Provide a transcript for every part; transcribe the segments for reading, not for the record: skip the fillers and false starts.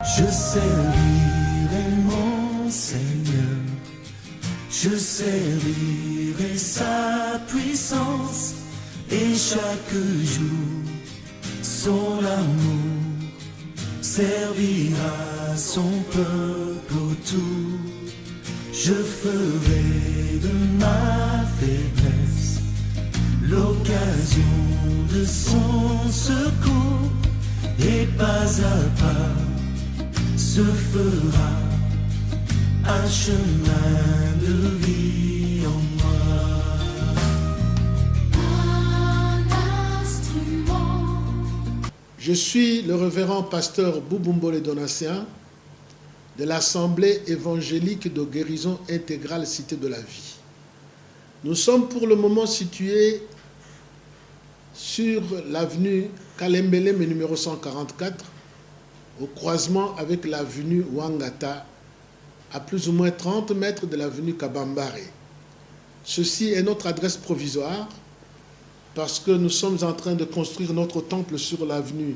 Je servirai mon Seigneur, je servirai sa puissance, et chaque jour son amour servira son peuple autour. Je ferai de ma faiblesse l'occasion de son secours, et pas à pas se fera un chemin de vie en moi. Un instrument. Je suis le révérend pasteur Boubombole Donatien de l'Assemblée évangélique de guérison intégrale Cité de la Vie. Nous sommes pour le moment situés sur l'avenue Kalembele numéro 144, au croisement avec l'avenue Wangata, à plus ou moins 30 mètres de l'avenue Kabambare. Ceci est notre adresse provisoire parce que nous sommes en train de construire notre temple sur l'avenue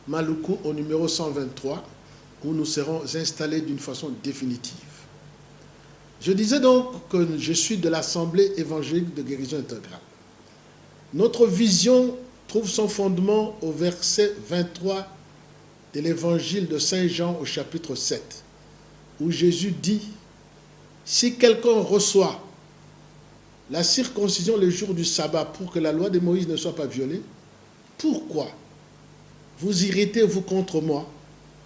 Maluku au numéro 123, où nous serons installés d'une façon définitive. Je disais donc que je suis de l'Assemblée évangélique de guérison intégrale. Notre vision trouve son fondement au verset 23 de l'évangile de Saint Jean au chapitre 7, où Jésus dit « Si quelqu'un reçoit la circoncision le jour du sabbat pour que la loi de Moïse ne soit pas violée, pourquoi vous irritez-vous contre moi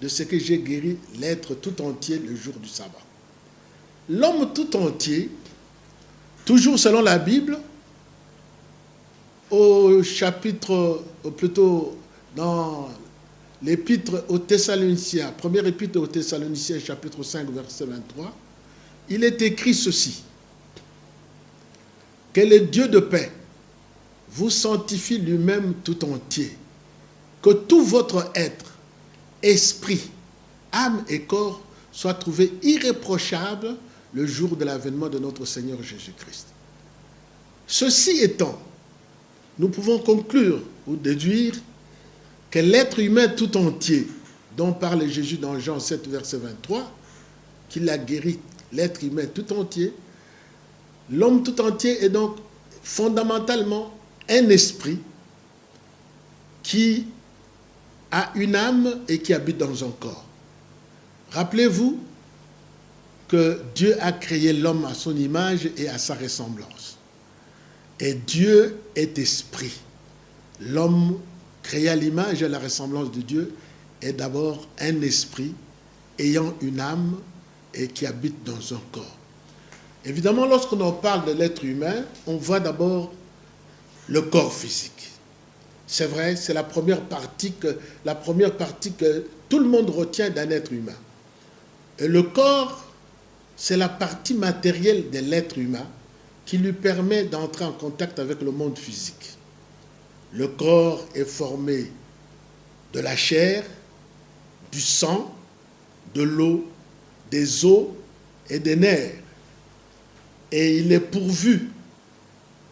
de ce que j'ai guéri l'être tout entier le jour du sabbat ?» L'homme tout entier, toujours selon la Bible, au chapitre, ou plutôt dans l'épître aux Thessaloniciens, première épître aux Thessaloniciens, chapitre 5, verset 23, il est écrit ceci: que le Dieu de paix vous sanctifie lui-même tout entier, que tout votre être, esprit, âme et corps soient trouvés irréprochables le jour de l'avènement de notre Seigneur Jésus-Christ. Ceci étant, nous pouvons conclure ou déduire que l'être humain tout entier, dont parle Jésus dans Jean 7, verset 23, qu'il a guéri l'être humain tout entier, l'homme tout entier est donc fondamentalement un esprit qui a une âme et qui habite dans un corps. Rappelez-vous que Dieu a créé l'homme à son image et à sa ressemblance. Et Dieu est esprit. L'homme créé à l'image et à la ressemblance de Dieu est d'abord un esprit ayant une âme et qui habite dans un corps. Évidemment, lorsqu'on parle de l'être humain, on voit d'abord le corps physique. C'est vrai, c'est la première partie que tout le monde retient d'un être humain. Et le corps, c'est la partie matérielle de l'être humain qui lui permet d'entrer en contact avec le monde physique. Le corps est formé de la chair, du sang, de l'eau, des os et des nerfs. Et il est pourvu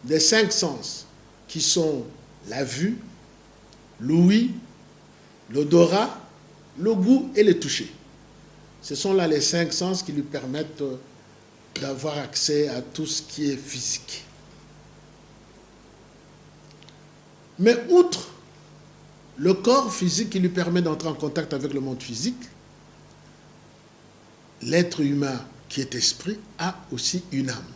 des 5 sens qui sont la vue, l'ouïe, l'odorat, le goût et le toucher. Ce sont là les 5 sens qui lui permettent d'avoir accès à tout ce qui est physique. Mais outre le corps physique qui lui permet d'entrer en contact avec le monde physique, l'être humain qui est esprit a aussi une âme.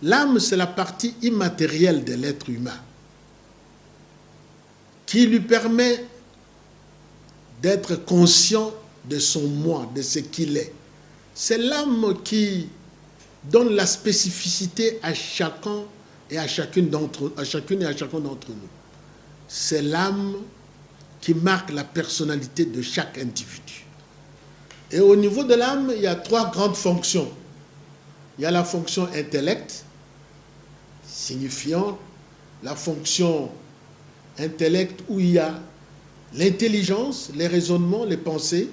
L'âme, c'est la partie immatérielle de l'être humain qui lui permet d'être conscient de son moi, de ce qu'il est. C'est l'âme qui donne la spécificité à chacun et à chacune à chacun d'entre nous. C'est l'âme qui marque la personnalité de chaque individu. Et au niveau de l'âme, il y a 3 grandes fonctions. Il y a la fonction intellect, signifiant la fonction intellect où il y a l'intelligence, les raisonnements, les pensées.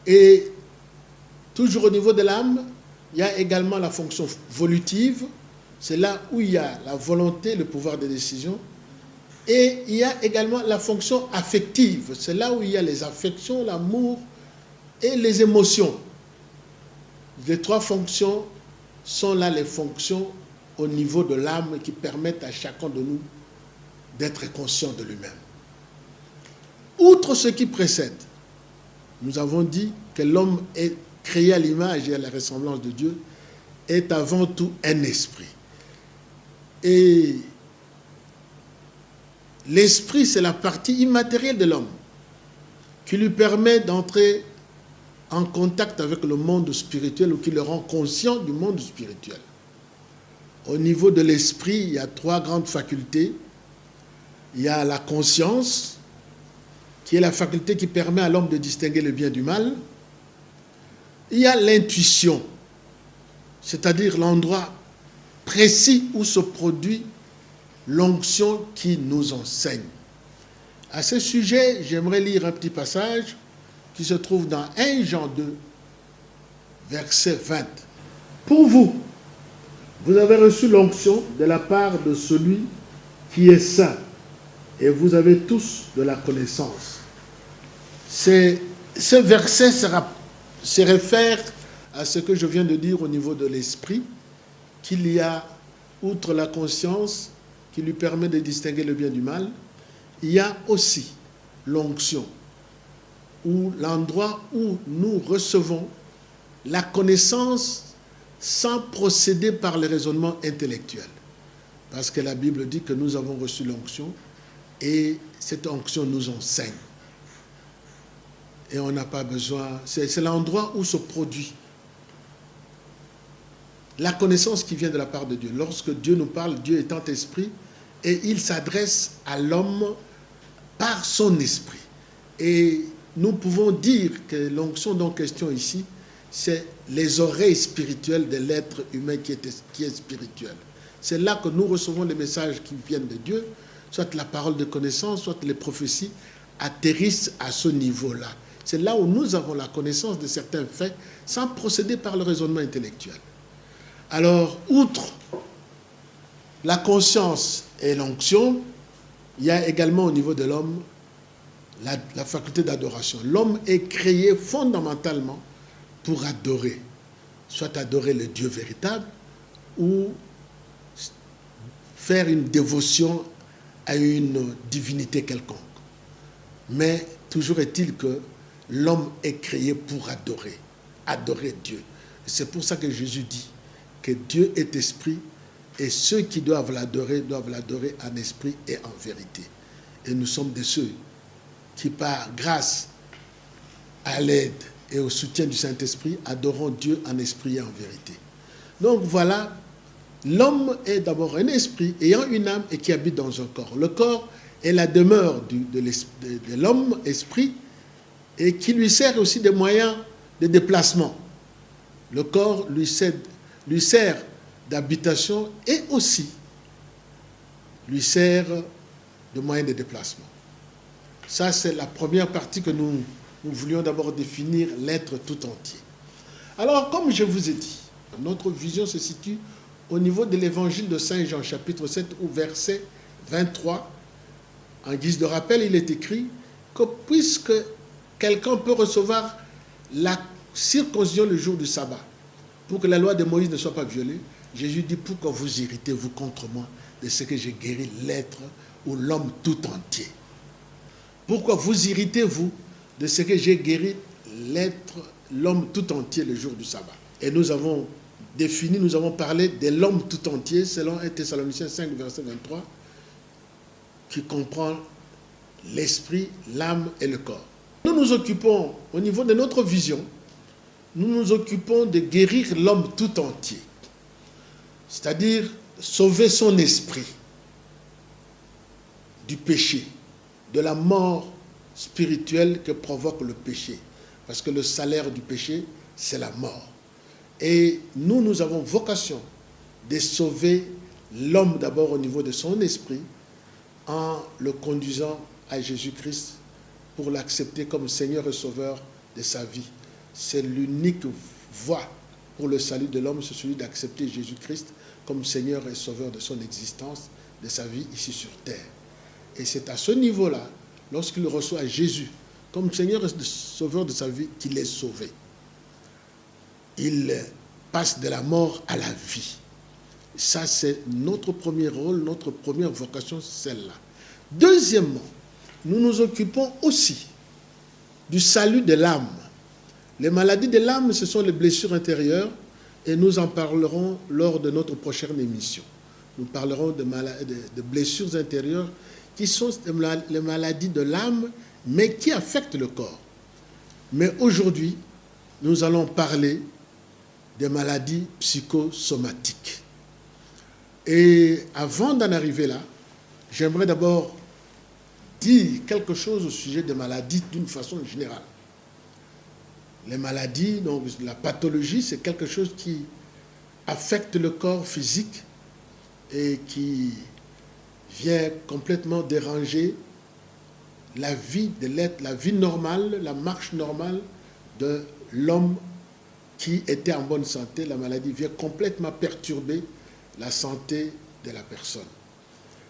Et toujours au niveau de l'âme, il y a également la fonction volitive. C'est là où il y a la volonté, le pouvoir de décision. Et il y a également la fonction affective. C'est là où il y a les affections, l'amour et les émotions. Les trois fonctions sont là les fonctions au niveau de l'âme qui permettent à chacun de nous d'être conscient de lui-même. Outre ce qui précède, nous avons dit que l'homme est créé à l'image et à la ressemblance de Dieu, est avant tout un esprit. Et l'esprit, c'est la partie immatérielle de l'homme qui lui permet d'entrer en contact avec le monde spirituel ou qui le rend conscient du monde spirituel. Au niveau de l'esprit, il y a trois grandes facultés. Il y a la conscience, qui est la faculté qui permet à l'homme de distinguer le bien du mal. Il y a l'intuition, c'est-à-dire l'endroit précis où se produit l'onction qui nous enseigne. À ce sujet, j'aimerais lire un petit passage qui se trouve dans 1 Jean 2, verset 20. Pour vous, vous avez reçu l'onction de la part de celui qui est saint, et vous avez tous de la connaissance. Ce verset se réfère à ce que je viens de dire au niveau de l'esprit, qu'il y a, outre la conscience qui lui permet de distinguer le bien du mal, il y a aussi l'onction, ou l'endroit où nous recevons la connaissance sans procéder par le raisonnement intellectuel. Parce que la Bible dit que nous avons reçu l'onction et cette onction nous enseigne. Et on n'a pas besoin, c'est l'endroit où se produit la connaissance qui vient de la part de Dieu. Lorsque Dieu nous parle, Dieu étant esprit, et il s'adresse à l'homme par son esprit. Et nous pouvons dire que l'onction dont question ici, c'est les oreilles spirituelles de l'être humain qui est spirituel. C'est là que nous recevons les messages qui viennent de Dieu, soit la parole de connaissance, soit les prophéties atterrissent à ce niveau-là. C'est là où nous avons la connaissance de certains faits sans procéder par le raisonnement intellectuel. Alors, outre la conscience et l'onction, il y a également au niveau de l'homme la faculté d'adoration. L'homme est créé fondamentalement pour adorer, soit adorer le Dieu véritable ou faire une dévotion à une divinité quelconque. Mais toujours est-il que l'homme est créé pour adorer Dieu. C'est pour ça que Jésus dit que Dieu est esprit et ceux qui doivent l'adorer en esprit et en vérité. Et nous sommes de ceux qui, par grâce à l'aide et au soutien du Saint-Esprit, adorons Dieu en esprit et en vérité. Donc voilà, l'homme est d'abord un esprit ayant une âme et qui habite dans un corps. Le corps est la demeure de l'homme esprit et qui lui sert aussi des moyens de déplacement. Le corps lui sert d'habitation et aussi lui sert de moyens de déplacement. Ça, c'est la première partie que nous voulions d'abord définir, l'être tout entier. Alors, comme je vous ai dit, notre vision se situe au niveau de l'évangile de Saint Jean, chapitre 7, ou verset 23. En guise de rappel, il est écrit que puisque quelqu'un peut recevoir la circoncision le jour du sabbat, pour que la loi de Moïse ne soit pas violée, Jésus dit, pourquoi vous irritez-vous contre moi de ce que j'ai guéri l'être ou l'homme tout entier? Pourquoi vous irritez-vous de ce que j'ai guéri l'être, l'homme tout entier le jour du sabbat? Et nous avons défini, nous avons parlé de l'homme tout entier selon 1 Thessaloniciens 5, verset 23, qui comprend l'esprit, l'âme et le corps. Nous nous occupons, au niveau de notre vision, nous nous occupons de guérir l'homme tout entier, c'est-à-dire sauver son esprit du péché, de la mort spirituelle que provoque le péché. Parce que le salaire du péché, c'est la mort. Et nous avons vocation de sauver l'homme d'abord au niveau de son esprit en le conduisant à Jésus-Christ pour l'accepter comme Seigneur et Sauveur de sa vie. C'est l'unique voie pour le salut de l'homme, c'est celui d'accepter Jésus-Christ comme Seigneur et Sauveur de son existence, de sa vie ici sur terre. Et c'est à ce niveau-là, lorsqu'il reçoit Jésus comme Seigneur et Sauveur de sa vie, qu'il est sauvé. Il passe de la mort à la vie. Ça, c'est notre premier rôle, notre première vocation, celle-là. Deuxièmement, nous nous occupons aussi du salut de l'âme. Les maladies de l'âme, ce sont les blessures intérieures, et nous en parlerons lors de notre prochaine émission. Nous parlerons de blessures intérieures qui sont les maladies de l'âme, mais qui affectent le corps. Mais aujourd'hui, nous allons parler des maladies psychosomatiques. Et avant d'en arriver là, j'aimerais d'abord dire quelque chose au sujet des maladies d'une façon générale. Les maladies, donc la pathologie, c'est quelque chose qui affecte le corps physique et qui vient complètement déranger la vie de l'être, la vie normale, la marche normale de l'homme qui était en bonne santé. La maladie vient complètement perturber la santé de la personne.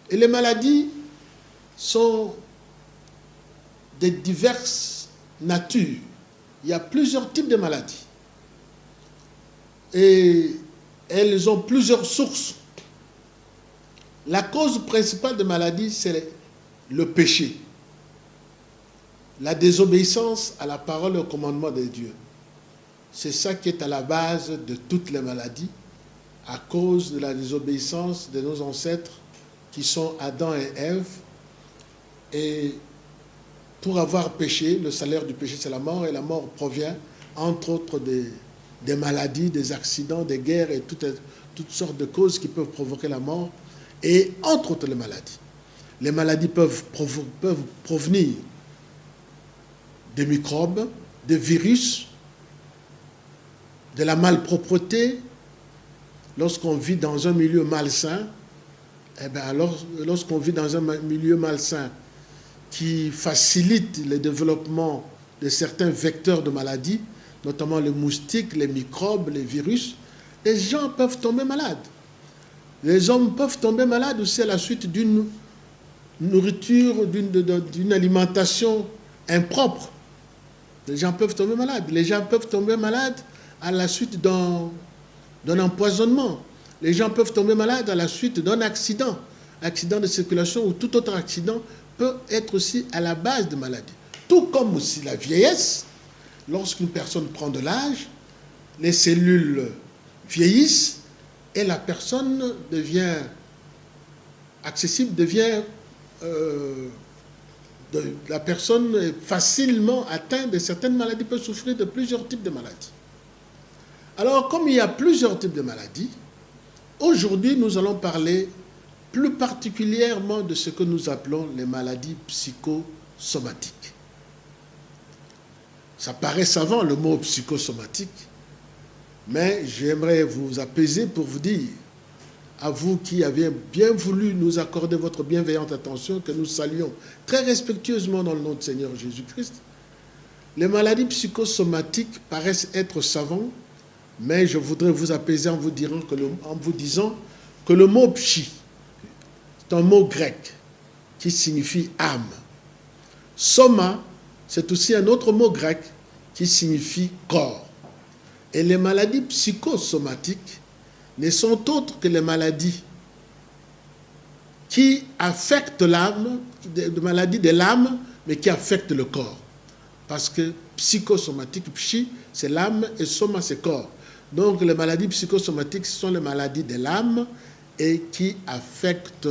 Et les maladies sont de diverses natures. Il y a plusieurs types de maladies. Et elles ont plusieurs sources. La cause principale de maladie, c'est le péché. La désobéissance à la parole et au commandement de Dieu. C'est ça qui est à la base de toutes les maladies, à cause de la désobéissance de nos ancêtres qui sont Adam et Ève. Et pour avoir péché, le salaire du péché, c'est la mort, et la mort provient, entre autres, des maladies, des accidents, des guerres et toutes sortes de causes qui peuvent provoquer la mort, et entre autres les maladies. Les maladies peuvent provenir des microbes, des virus, de la malpropreté. Lorsqu'on vit dans un milieu malsain, lorsqu'on vit dans un milieu malsain qui facilite le développement de certains vecteurs de maladies, notamment les moustiques, les microbes, les virus, les gens peuvent tomber malades. Les hommes peuvent tomber malades aussi à la suite d'une nourriture, d'une alimentation impropre. Les gens peuvent tomber malades. Les gens peuvent tomber malades à la suite d'un empoisonnement. Les gens peuvent tomber malades à la suite d'un accident de circulation ou tout autre accident peut être aussi à la base de maladies. Tout comme aussi la vieillesse, lorsqu'une personne prend de l'âge, les cellules vieillissent et la personne devient accessible, la personne est facilement atteinte de certaines maladies, peut souffrir de plusieurs types de maladies. Alors, comme il y a plusieurs types de maladies, aujourd'hui, nous allons parler plus particulièrement de ce que nous appelons les maladies psychosomatiques. Ça paraît savant, le mot psychosomatique, mais j'aimerais vous apaiser pour vous dire, à vous qui avez bien voulu nous accorder votre bienveillante attention, que nous saluons très respectueusement dans le nom de Seigneur Jésus-Christ, les maladies psychosomatiques paraissent être savantes, mais je voudrais vous apaiser en vous disant que le mot psy, c'est un mot grec qui signifie âme. Soma, c'est aussi un autre mot grec qui signifie corps. Et les maladies psychosomatiques ne sont autres que les maladies qui affectent l'âme, des maladies de l'âme, mais qui affectent le corps. Parce que psychosomatique, psy, c'est l'âme et soma, c'est corps. Donc les maladies psychosomatiques, ce sont les maladies de l'âme et qui affectent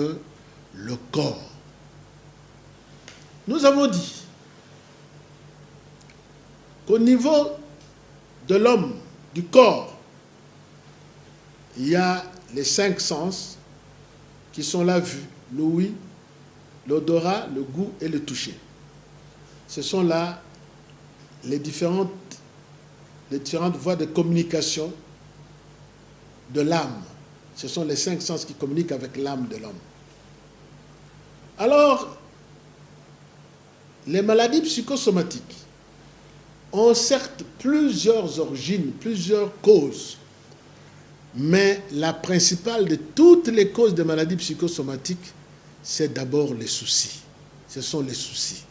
le corps. Nous avons dit qu'au niveau de l'homme, du corps, il y a les 5 sens qui sont la vue, l'ouïe, l'odorat, le goût et le toucher. Ce sont là les différentes voies de communication de l'âme. Ce sont les 5 sens qui communiquent avec l'âme de l'homme. Alors, les maladies psychosomatiques ont certes plusieurs origines, plusieurs causes, mais la principale de toutes les causes de maladies psychosomatiques c'est d'abord les soucis. Ce sont les soucis.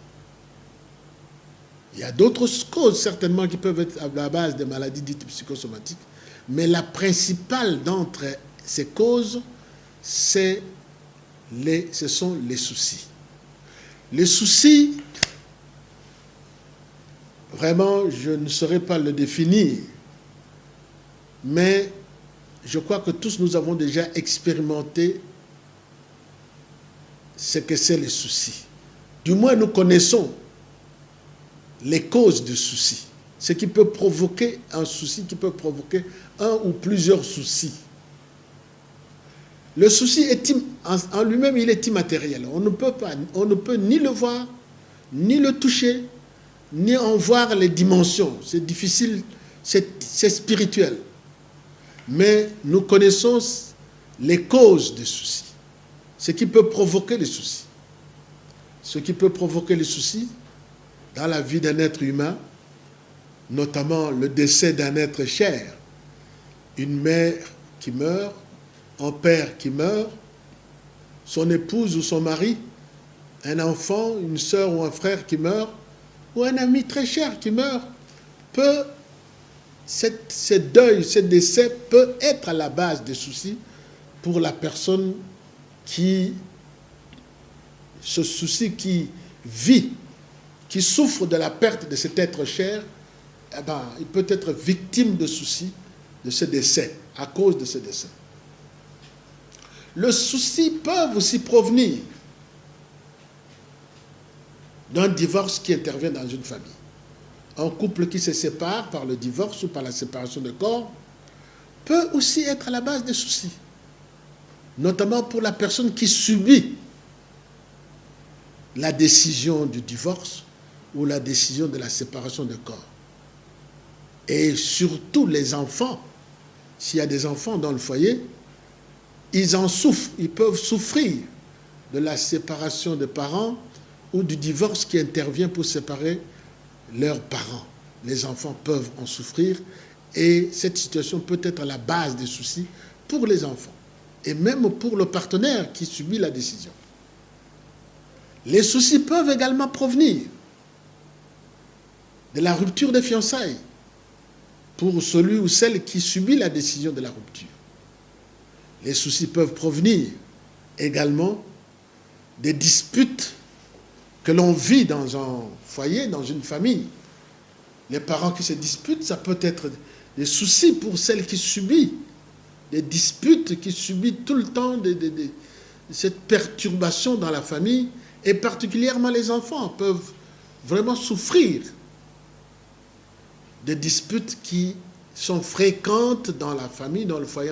Il y a d'autres causes certainement qui peuvent être à la base des maladies dites psychosomatiques, mais la principale d'entre ces causes, ce sont les soucis. Les soucis, vraiment, je ne saurais pas le définir, mais je crois que tous nous avons déjà expérimenté ce que c'est les soucis. Du moins, nous connaissons les causes de soucis. Ce qui peut provoquer un souci, qui peut provoquer un ou plusieurs soucis. Le souci en lui-même, il est immatériel. On ne peut ni le voir, ni le toucher, ni en voir les dimensions. C'est difficile, c'est spirituel. Mais nous connaissons les causes des soucis. Ce qui peut provoquer les soucis. Ce qui peut provoquer les soucis dans la vie d'un être humain, notamment le décès d'un être cher, une mère qui meurt, un père qui meurt, son épouse ou son mari, un enfant, une sœur ou un frère qui meurt, ou un ami très cher qui meurt, ce deuil, ce décès peut être à la base des soucis pour la personne qui vit, qui souffre de la perte de cet être cher. Il peut être victime de soucis de ce décès, à cause de ce décès. Le souci peut aussi provenir d'un divorce qui intervient dans une famille. Un couple qui se sépare par le divorce ou par la séparation de corps peut aussi être à la base des soucis, notamment pour la personne qui subit la décision du divorce ou la décision de la séparation de corps. Et surtout les enfants, s'il y a des enfants dans le foyer, ils en souffrent, ils peuvent souffrir de la séparation des parents ou du divorce qui intervient pour séparer leurs parents. Les enfants peuvent en souffrir et cette situation peut être à la base des soucis pour les enfants et même pour le partenaire qui subit la décision. Les soucis peuvent également provenir de la rupture des fiançailles pour celui ou celle qui subit la décision de la rupture. Les soucis peuvent provenir également des disputes que l'on vit dans un foyer, dans une famille. Les parents qui se disputent, ça peut être des soucis pour celle qui subit des disputes, qui subit tout le temps cette perturbation dans la famille, et particulièrement les enfants peuvent vraiment souffrir des disputes qui sont fréquentes dans la famille, dans le foyer,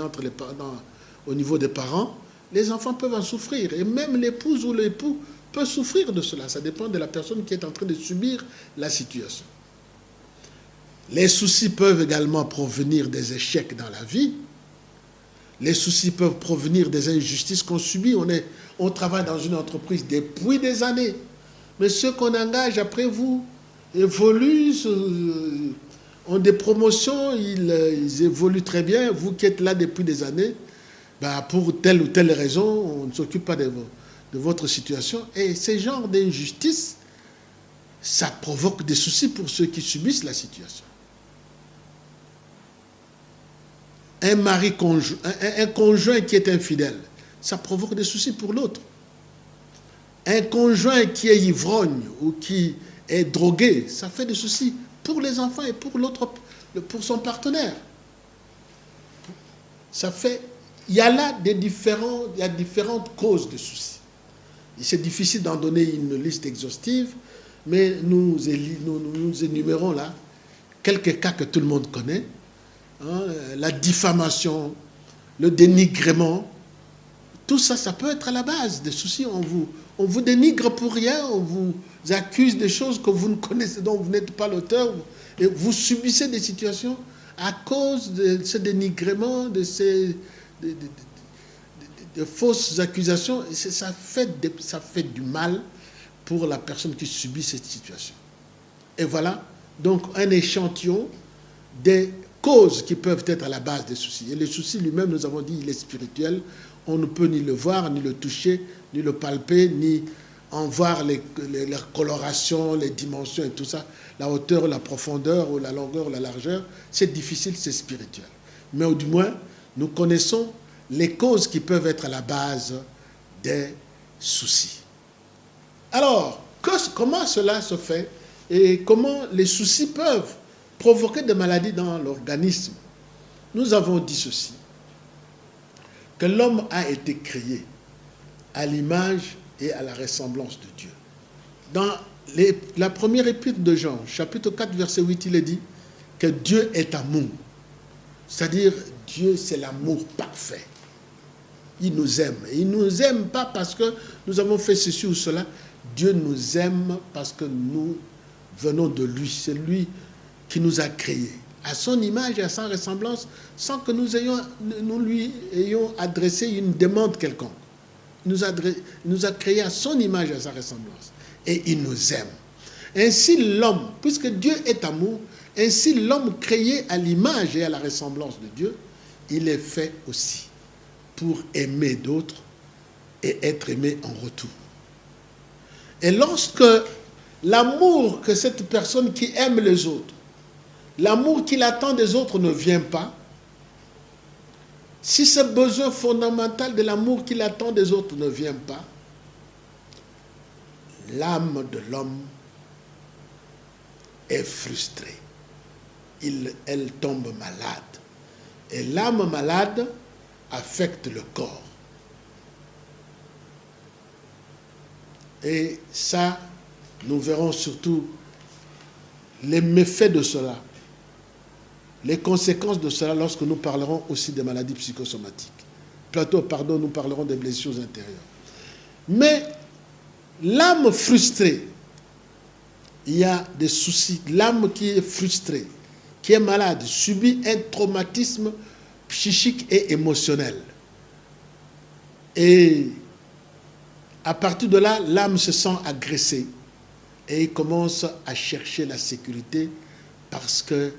au niveau des parents. Les enfants peuvent en souffrir, et même l'épouse ou l'époux peut souffrir de cela. Ça dépend de la personne qui est en train de subir la situation. Les soucis peuvent également provenir des échecs dans la vie. Les soucis peuvent provenir des injustices qu'on subit. On travaille dans une entreprise depuis des années. Mais ceux qu'on engage après vous évoluent, ont des promotions, ils évoluent très bien. Vous qui êtes là depuis des années, pour telle ou telle raison, on ne s'occupe pas de votre situation. Et ce genre d'injustice, ça provoque des soucis pour ceux qui subissent la situation. Un conjoint qui est infidèle, ça provoque des soucis pour l'autre. Un conjoint qui est ivrogne ou qui est drogué, ça fait des soucis pour les enfants et pour l'autre, pour son partenaire. Il y a différentes causes de soucis. C'est difficile d'en donner une liste exhaustive, mais nous énumérons là quelques cas que tout le monde connaît. La diffamation, le dénigrement, tout ça, ça peut être à la base des soucis. On vous dénigre pour rien, on vous accuse des choses que vous ne connaissez, dont vous n'êtes pas l'auteur, et vous subissez des situations à cause de ce dénigrement, de fausses accusations. Ça fait du mal pour la personne qui subit cette situation. Et voilà donc un échantillon des causes qui peuvent être à la base des soucis. Et le souci lui-même, nous avons dit, il est spirituel. on ne peut ni le voir, ni le toucher, ni le palper, ni en voir les colorations, les dimensions et tout ça, la hauteur, la profondeur, ou la longueur, ou la largeur, c'est difficile, c'est spirituel. Mais au du moins, nous connaissons les causes qui peuvent être à la base des soucis. Alors, comment cela se fait et comment les soucis peuvent provoquer des maladies dans l'organisme? Nous avons dit ceci, que l'homme a été créé à l'image et à la ressemblance de Dieu. Dans la première épître de Jean, chapitre 4, verset 8, il est dit que Dieu est amour. C'est-à-dire, Dieu, c'est l'amour parfait. Il nous aime. Et il ne nous aime pas parce que nous avons fait ceci ou cela. Dieu nous aime parce que nous venons de lui. C'est lui qui nous a créés, à son image et à sa ressemblance, sans que nous lui ayons adressé une demande quelconque. Il nous a créés à son image et à sa ressemblance. Et il nous aime. Ainsi l'homme, puisque Dieu est amour, ainsi l'homme créé à l'image et à la ressemblance de Dieu, il est fait aussi pour aimer d'autres et être aimé en retour. Et lorsque l'amour que cette personne qui aime les autres, l'amour qu'il attend des autres ne vient pas, si ce besoin fondamental de l'amour qu'il attend des autres ne vient pas, l'âme de l'homme est frustrée. Elle tombe malade. Et l'âme malade affecte le corps. Et ça, nous verrons surtout les méfaits de cela, les conséquences de cela lorsque nous parlerons aussi des maladies psychosomatiques. Nous parlerons des blessures intérieures. Mais l'âme frustrée, il y a des soucis. L'âme qui est frustrée, qui est malade, subit un traumatisme psychique et émotionnel. Et à partir de là, l'âme se sent agressée et il commence à chercher la sécurité parce que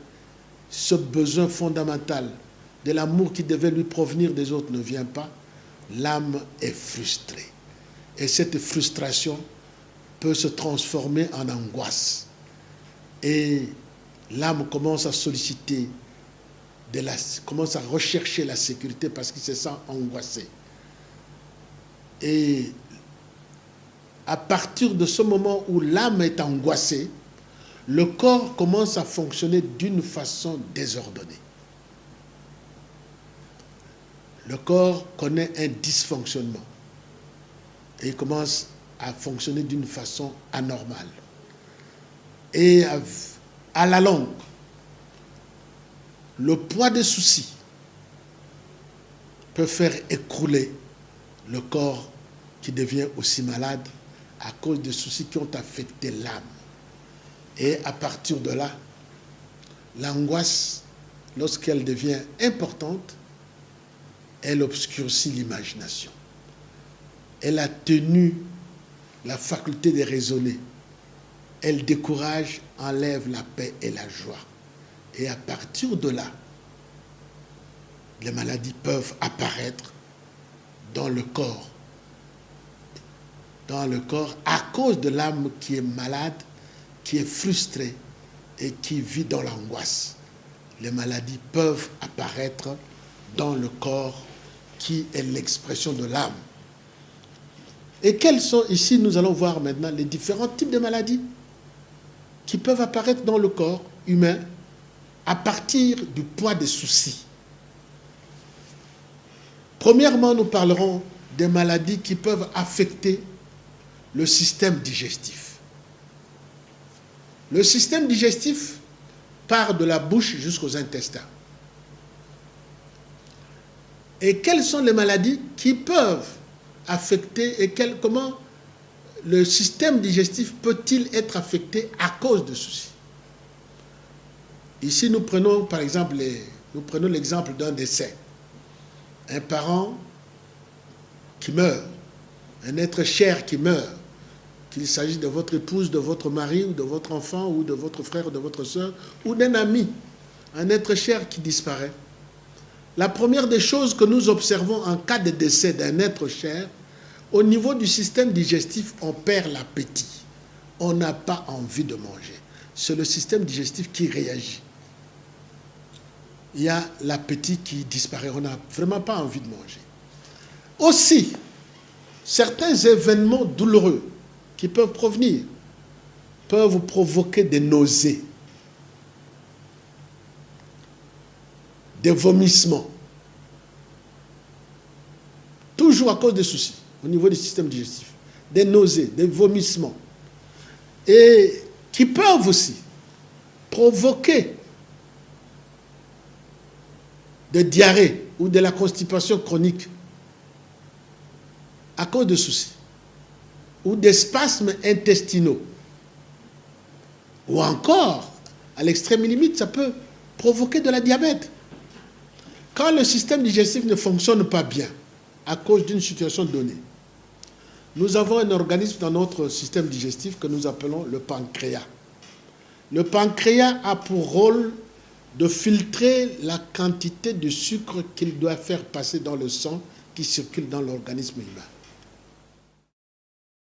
ce besoin fondamental de l'amour qui devait lui provenir des autres ne vient pas. L'âme est frustrée. Et cette frustration peut se transformer en angoisse. Et l'âme commence à solliciter, commence à rechercher la sécurité parce qu'il se sent angoissé. Et à partir de ce moment où l'âme est angoissée, le corps commence à fonctionner d'une façon désordonnée. Le corps connaît un dysfonctionnement et il commence à fonctionner d'une façon anormale. Et à la longue, le poids des soucis peut faire écrouler le corps qui devient aussi malade à cause des soucis qui ont affecté l'âme. Et à partir de là, l'angoisse, lorsqu'elle devient importante, elle obscurcit l'imagination. Elle atténue la faculté de raisonner. Elle décourage, enlève la paix et la joie. Et à partir de là, les maladies peuvent apparaître dans le corps. Dans le corps, à cause de l'âme qui est malade, qui est frustrée et qui vit dans l'angoisse. Les maladies peuvent apparaître dans le corps qui est l'expression de l'âme. Et quels sont, ici nous allons voir maintenant les différents types de maladies qui peuvent apparaître dans le corps humain à partir du poids des soucis. Premièrement, nous parlerons des maladies qui peuvent affecter le système digestif. Le système digestif part de la bouche jusqu'aux intestins. Et quelles sont les maladies qui peuvent affecter et comment le système digestif peut-il être affecté à cause de ceci? Ici, nous prenons par exemple l'exemple d'un décès. Un parent qui meurt, un être cher qui meurt, qu'il s'agisse de votre épouse, de votre mari, ou de votre enfant, ou de votre frère, ou de votre soeur, ou d'un ami, un être cher qui disparaît. La première des choses que nous observons en cas de décès d'un être cher, au niveau du système digestif, on perd l'appétit. On n'a pas envie de manger. C'est le système digestif qui réagit. Il y a l'appétit qui disparaît. On n'a vraiment pas envie de manger. Aussi, certains événements douloureux qui peuvent provenir peuvent provoquer des nausées, des vomissements. Toujours à cause des soucis au niveau du système digestif. Des nausées, des vomissements. Et qui peuvent aussi provoquer de diarrhée ou de la constipation chronique à cause de soucis, ou des spasmes intestinaux, ou encore, à l'extrême limite, ça peut provoquer de la diabète. Quand le système digestif ne fonctionne pas bien à cause d'une situation donnée, nous avons un organisme dans notre système digestif que nous appelons le pancréas. Le pancréas a pour rôle de filtrer la quantité de sucre qu'il doit faire passer dans le sang qui circule dans l'organisme humain.